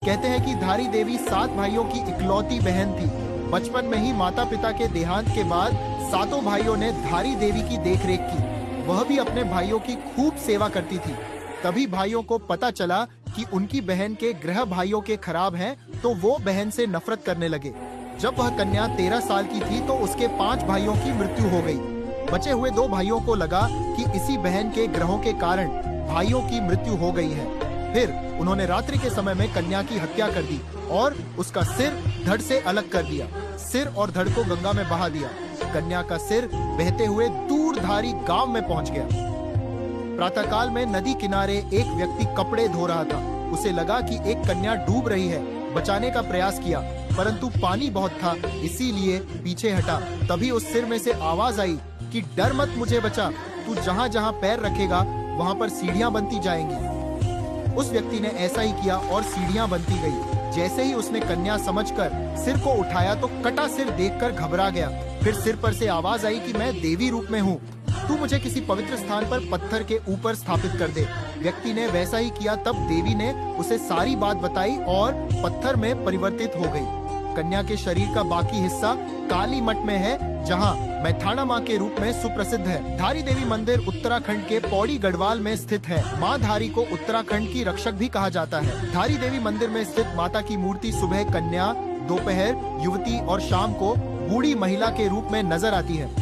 कहते हैं कि धारी देवी 7 भाइयों की इकलौती बहन थी। बचपन में ही माता पिता के देहांत के बाद सातों भाइयों ने धारी देवी की देखरेख की। वह भी अपने भाइयों की खूब सेवा करती थी। तभी भाइयों को पता चला कि उनकी बहन के ग्रह भाइयों के खराब हैं, तो वो बहन से नफरत करने लगे। जब वह कन्या 13 साल की थी तो उसके 5 भाइयों की मृत्यु हो गई। बचे हुए 2 भाइयों को लगा कि इसी बहन के ग्रहों के कारण भाइयों की मृत्यु हो गई है। फिर उन्होंने रात्रि के समय में कन्या की हत्या कर दी और उसका सिर धड़ से अलग कर दिया। सिर और धड़ को गंगा में बहा दिया। कन्या का सिर बहते हुए दूरधारी गांव में पहुंच गया। प्रातःकाल में नदी किनारे एक व्यक्ति कपड़े धो रहा था। उसे लगा कि एक कन्या डूब रही है। बचाने का प्रयास किया, परंतु पानी बहुत था, इसीलिए पीछे हटा। तभी उस सिर में से आवाज आई कि डर मत, मुझे बचा। तू जहाँ जहाँ पैर रखेगा वहाँ पर सीढ़ियाँ बनती जाएंगी। उस व्यक्ति ने ऐसा ही किया और सीढ़ियाँ बनती गई। जैसे ही उसने कन्या समझकर सिर को उठाया तो कटा सिर देखकर घबरा गया। फिर सिर पर से आवाज आई कि मैं देवी रूप में हूँ, तू मुझे किसी पवित्र स्थान पर पत्थर के ऊपर स्थापित कर दे। व्यक्ति ने वैसा ही किया। तब देवी ने उसे सारी बात बताई और पत्थर में परिवर्तित हो गई। कन्या के शरीर का बाकी हिस्सा काली मठ में है, जहाँ मैथाना माँ के रूप में सुप्रसिद्ध है। धारी देवी मंदिर उत्तराखंड के पौड़ी गढ़वाल में स्थित है। माँ धारी को उत्तराखंड की रक्षक भी कहा जाता है। धारी देवी मंदिर में स्थित माता की मूर्ति सुबह कन्या, दोपहर युवती और शाम को बूढ़ी महिला के रूप में नजर आती है।